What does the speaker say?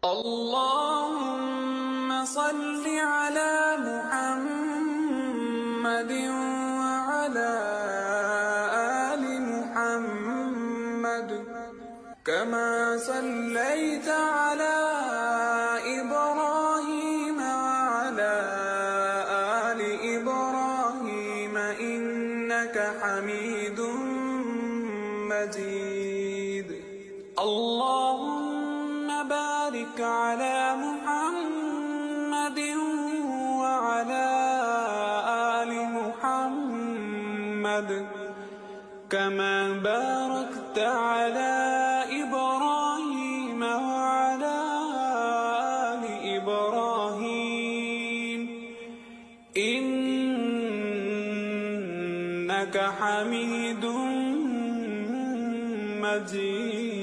اللهم صل على محمد وعلى آل محمد كما صليت على إبراهيم وعلى آل إبراهيم إنك حميد مجيد. اللهم بارك على محمد وعلى آل محمد كما باركت على إبراهيم وعلى آل إبراهيم إنك حميد مجيد.